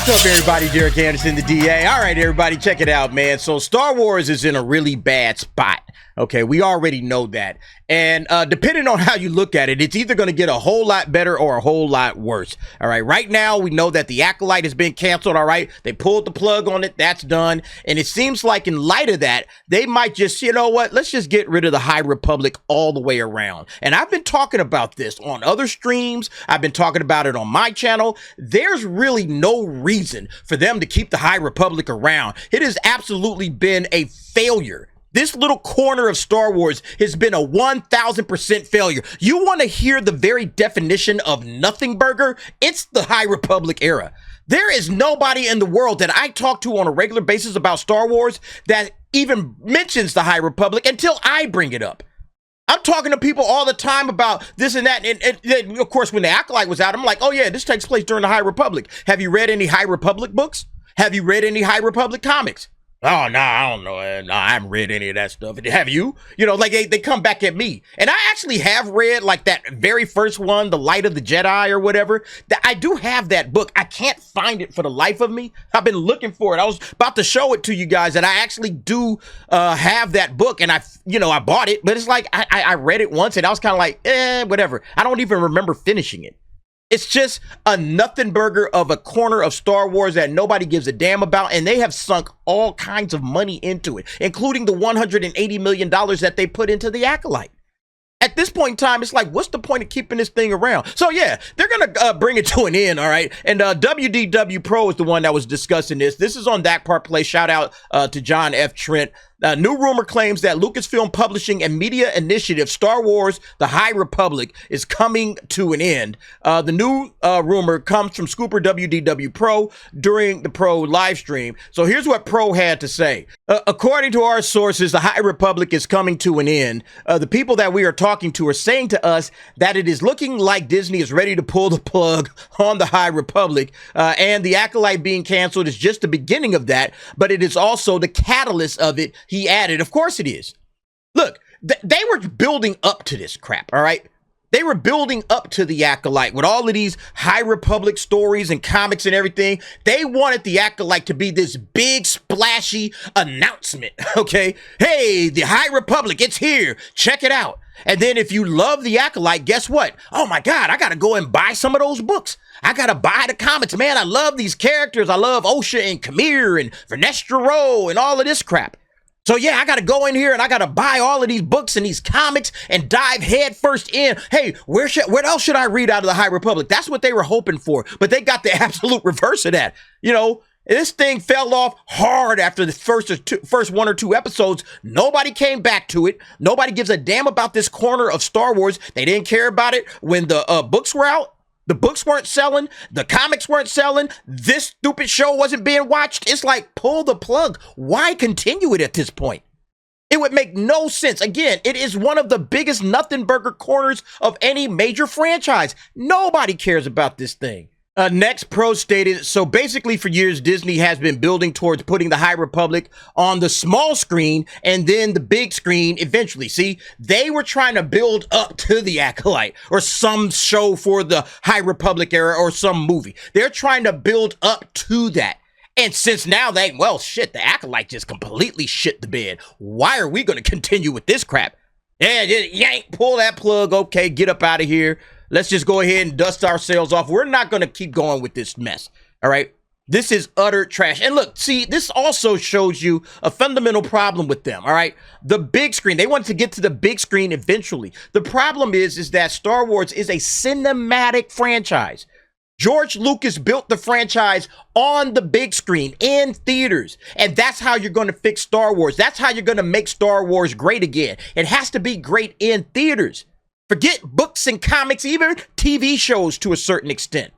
What's up, everybody? Derek Anderson, the DA. All right, everybody, check it out, man. So Star Wars is in a really bad spot. Okay, we already know that. And depending on how you look at it, it's either going to get a whole lot better or a whole lot worse. All right, right now, we know that the Acolyte has been canceled, all right? They pulled the plug on it. That's done. And it seems like in light of that, they might just, you know what? Let's just get rid of the High Republic all the way around. And I've been talking about this on other streams. I've been talking about it on my channel. There's really no reason for them to keep the High Republic around. It has absolutely been a failure. This little corner of Star Wars has been a 1,000% failure. You want to hear the very definition of nothing burger? It's the High Republic era. There is nobody in the world that I talk to on a regular basis about Star Wars that even mentions the High Republic until I bring it up. I'm talking to people all the time about this and that. And of course, when the Acolyte was out, I'm like, oh yeah, this takes place during the High Republic. Have you read any High Republic books? Have you read any High Republic comics? Oh, no, I don't know. No, I haven't read any of that stuff. Have you? You know, like they come back at me. And I actually have read like that very first one, The Light of the Jedi or whatever. I do have that book. I can't find it for the life of me. I've been looking for it. I was about to show it to you guys that I actually do have that book. And I bought it. But it's like I read it once and I was kind of like, whatever. I don't even remember finishing it. It's just a nothing burger of a corner of Star Wars that nobody gives a damn about, and they have sunk all kinds of money into it, including the $180 million that they put into the Acolyte. At this point in time, it's like, what's the point of keeping this thing around? So yeah, they're gonna bring it to an end, all right? And WDW Pro is the one that was discussing this. This is on That Part Play. Shout out to John F. Trent. New rumor claims that Lucasfilm Publishing and Media Initiative Star Wars The High Republic is coming to an end. The new rumor comes from Scooper WDW Pro during the Pro live stream. So here's what Pro had to say. According to our sources, The High Republic is coming to an end. The people that we are talking to are saying to us that it is looking like Disney is ready to pull the plug on The High Republic. And the Acolyte being canceled is just the beginning of that, but it is also the catalyst of it. He added, of course it is. Look, they were building up to this crap, all right? They were building up to the Acolyte with all of these High Republic stories and comics and everything. They wanted the Acolyte to be this big, splashy announcement, okay? Hey, the High Republic, it's here. Check it out. And then if you love the Acolyte, guess what? Oh my God, I got to go and buy some of those books. I got to buy the comics, man. I love these characters. I love Osha and Khmer and Vernestra Rowe and all of this crap. So yeah, I got to go in here and I got to buy all of these books and these comics and dive head first in. Hey, where else should I read out of the High Republic? That's what they were hoping for, but they got the absolute reverse of that. You know, this thing fell off hard after the first one or two episodes. Nobody came back to it. Nobody gives a damn about this corner of Star Wars. They didn't care about it when the books were out. The books weren't selling. The comics weren't selling. This stupid show wasn't being watched. It's like, pull the plug. Why continue it at this point? It would make no sense. Again, it is one of the biggest nothing burger corners of any major franchise. Nobody cares about this thing. Next, Pro stated, so basically for years, Disney has been building towards putting the High Republic on the small screen and then the big screen eventually. See, they were trying to build up to the Acolyte or some show for the High Republic era or some movie. They're trying to build up to that. And since now the Acolyte just completely shit the bed. Why are we going to continue with this crap? Yeah, just yank, pull that plug. Okay, get up out of here. Let's just go ahead and dust ourselves off. We're not going to keep going with this mess. All right. This is utter trash. And look, see, this also shows you a fundamental problem with them. All right. The big screen. They wanted to get to the big screen eventually. The problem is that Star Wars is a cinematic franchise. George Lucas built the franchise on the big screen in theaters. And that's how you're going to fix Star Wars. That's how you're going to make Star Wars great again. It has to be great in theaters. Forget books and comics, even TV shows to a certain extent.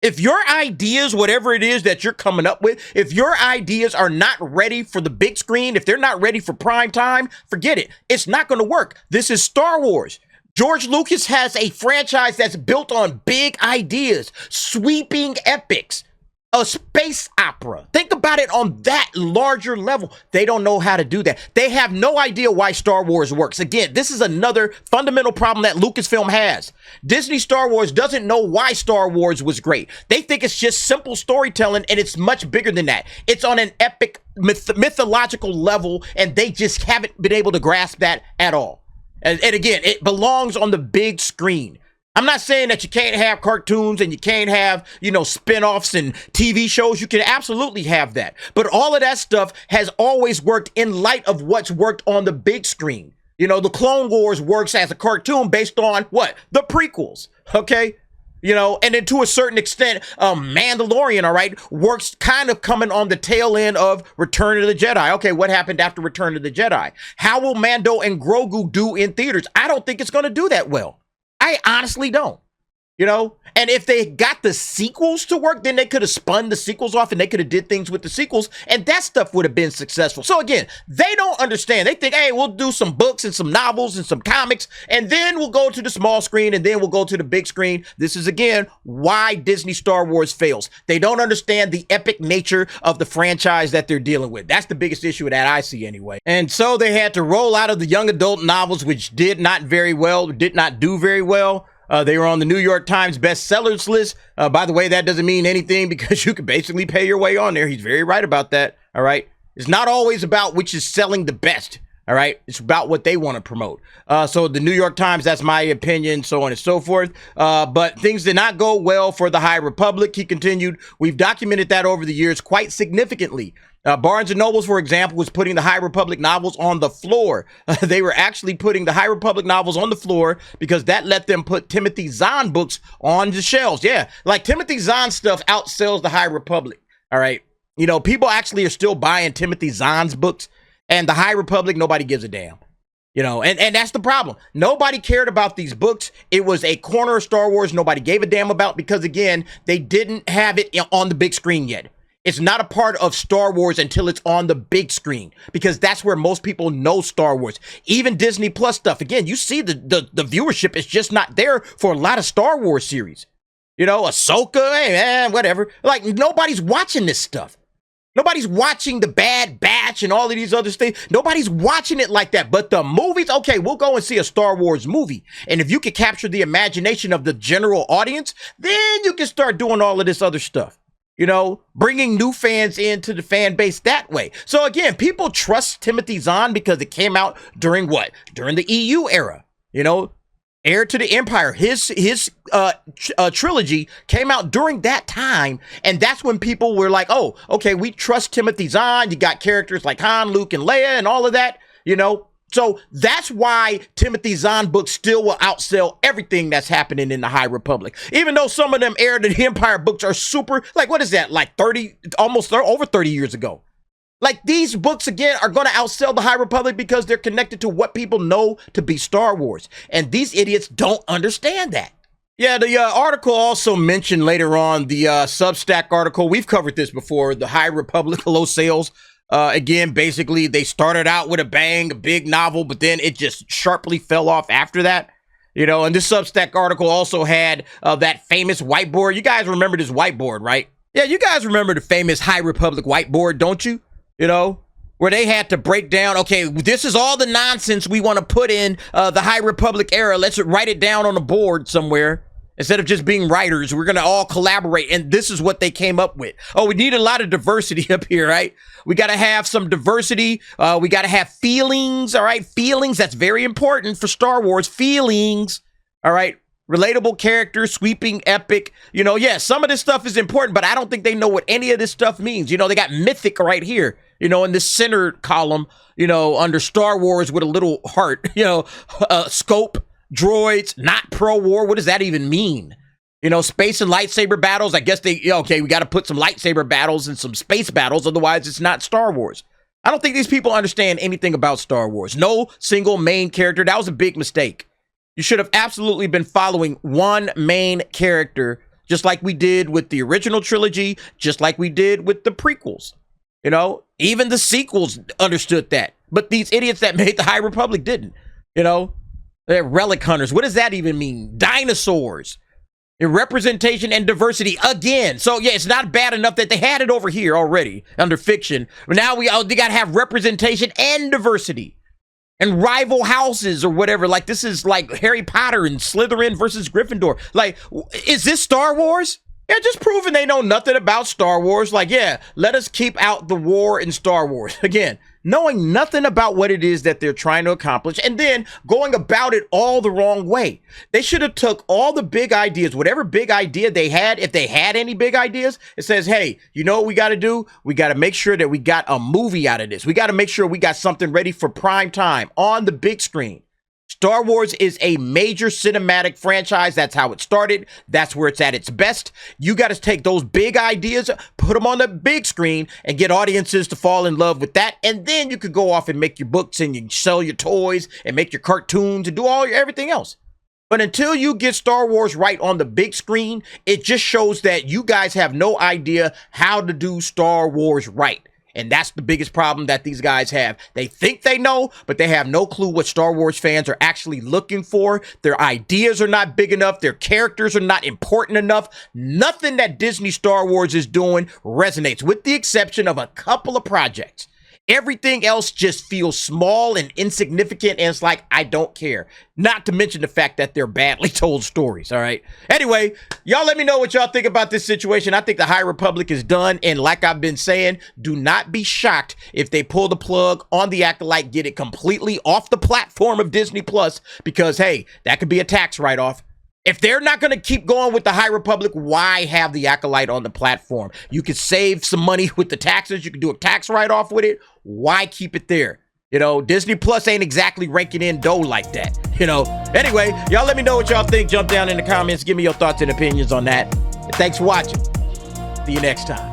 If your ideas, whatever it is that you're coming up with, if your ideas are not ready for the big screen, if they're not ready for prime time, forget it. It's not going to work. This is Star Wars. George Lucas has a franchise that's built on big ideas, sweeping epics. a space opera. Think about it on that larger level. They don't know how to do that. They have no idea why Star Wars works. Again, this is another fundamental problem that Lucasfilm has. Disney Star Wars doesn't know why Star Wars was great. They think it's just simple storytelling, and it's much bigger than that. It's on an epic mythological level, and they just haven't been able to grasp that at all. And again, it belongs on the big screen. I'm not saying that you can't have cartoons and you can't have, spin-offs and TV shows. You can absolutely have that. But all of that stuff has always worked in light of what's worked on the big screen. The Clone Wars works as a cartoon based on what? The prequels, okay? And then to a certain extent, Mandalorian, all right, works kind of coming on the tail end of Return of the Jedi. Okay, what happened after Return of the Jedi? How will Mando and Grogu do in theaters? I don't think it's going to do that well. I honestly don't, and if they got the sequels to work, then they could have spun the sequels off and they could have did things with the sequels, and that stuff would have been successful. So again, they don't understand. They think, hey, we'll do some books and some novels and some comics, and then we'll go to the small screen, and then we'll go to the big screen. This is, again, why Disney Star Wars fails. They don't understand the epic nature of the franchise that they're dealing with. That's the biggest issue that I see anyway. And so they had to roll out of the young adult novels, which did not do very well. They were on the New York Times bestsellers list. By the way, that doesn't mean anything because you can basically pay your way on there. He's very right about that. All right. It's not always about which is selling the best. All right. It's about what they want to promote. So the New York Times, that's my opinion, so on and so forth. But things did not go well for the High Republic. He continued. We've documented that over the years quite significantly. Barnes & Noble, for example, was putting the High Republic novels on the floor. They were actually putting the High Republic novels on the floor because that let them put Timothy Zahn books on the shelves. Yeah, like Timothy Zahn stuff outsells the High Republic. All right. People actually are still buying Timothy Zahn's books, and the High Republic, nobody gives a damn. And that's the problem. Nobody cared about these books. It was a corner of Star Wars nobody gave a damn about because, again, they didn't have it on the big screen yet. It's not a part of Star Wars until it's on the big screen because that's where most people know Star Wars. Even Disney Plus stuff. Again, you see the viewership is just not there for a lot of Star Wars series. Ahsoka, hey man, whatever. Like nobody's watching this stuff. Nobody's watching The Bad Batch and all of these other things. Nobody's watching it like that. But the movies, okay, we'll go and see a Star Wars movie. And if you can capture the imagination of the general audience, then you can start doing all of this other stuff. Bringing new fans into the fan base that way. So again, people trust Timothy Zahn because it came out during what? During the EU era, Heir to the Empire. His trilogy came out during that time. And that's when people were like, oh, okay, we trust Timothy Zahn. You got characters like Han, Luke, and Leia and all of that, So that's why Timothy Zahn books still will outsell everything that's happening in the High Republic. Even though some of them Heir to the Empire books are super, like, what is that? Like almost over 30 years ago. Like these books, again, are going to outsell the High Republic because they're connected to what people know to be Star Wars. And these idiots don't understand that. Yeah, the article also mentioned later on, the Substack article. We've covered this before, the High Republic low sales. Again, basically, they started out with a bang, a big novel, but then it just sharply fell off after that. And this Substack article also had that famous whiteboard. You guys remember this whiteboard, right? Yeah, you guys remember the famous High Republic whiteboard, don't you? Where they had to break down, okay, this is all the nonsense we want to put in the High Republic era. Let's write it down on a board somewhere. Instead of just being writers, we're going to all collaborate. And this is what they came up with. Oh, we need a lot of diversity up here, right? We got to have some diversity. We got to have feelings, all right? Feelings, that's very important for Star Wars. Feelings, all right? Relatable characters, sweeping, epic. Yeah, some of this stuff is important, but I don't think they know what any of this stuff means. They got mythic right here, in the center column, under Star Wars with a little heart, scope. Droids, not pro-war. What does that even mean? Space and lightsaber battles. I guess we got to put some lightsaber battles and some space battles. Otherwise, it's not Star Wars. I don't think these people understand anything about Star Wars. No single main character. That was a big mistake. You should have absolutely been following one main character, just like we did with the original trilogy, just like we did with the prequels. Even the sequels understood that. But these idiots that made the High Republic didn't. They're relic hunters. What does that even mean? Dinosaurs. Representation and diversity again. So yeah, it's not bad enough that they had it over here already under fiction. But now they got to have representation and diversity and rival houses or whatever. Like, this is like Harry Potter and Slytherin versus Gryffindor. Like, is this Star Wars? Yeah, just proving they know nothing about Star Wars. Like, yeah, let us keep out the war in Star Wars. Again, knowing nothing about what it is that they're trying to accomplish and then going about it all the wrong way. They should have took all the big ideas, whatever big idea they had, if they had any big ideas, it says, hey, you know what we got to do? We got to make sure that we got a movie out of this. We got to make sure we got something ready for prime time on the big screen. Star Wars is a major cinematic franchise. That's how it started. That's where it's at its best. You got to take those big ideas, put them on the big screen, and get audiences to fall in love with that. And then you could go off and make your books and you sell your toys and make your cartoons and do everything else. But until you get Star Wars right on the big screen, it just shows that you guys have no idea how to do Star Wars right. And that's the biggest problem that these guys have. They think they know, but they have no clue what Star Wars fans are actually looking for. Their ideas are not big enough. Their characters are not important enough. Nothing that Disney Star Wars is doing resonates, with the exception of a couple of projects. Everything else just feels small and insignificant, and it's like, I don't care. Not to mention the fact that they're badly told stories, all right? Anyway, y'all let me know what y'all think about this situation. I think the High Republic is done, and like I've been saying, do not be shocked if they pull the plug on the Acolyte, get it completely off the platform of Disney Plus, because, hey, that could be a tax write-off. If they're not going to keep going with the High Republic, why have the Acolyte on the platform? You could save some money with the taxes. You could do a tax write-off with it. Why keep it there? You know, Disney Plus ain't exactly ranking in dough like that. You know, anyway, y'all let me know what y'all think. Jump down in the comments. Give me your thoughts and opinions on that. And thanks for watching. See you next time.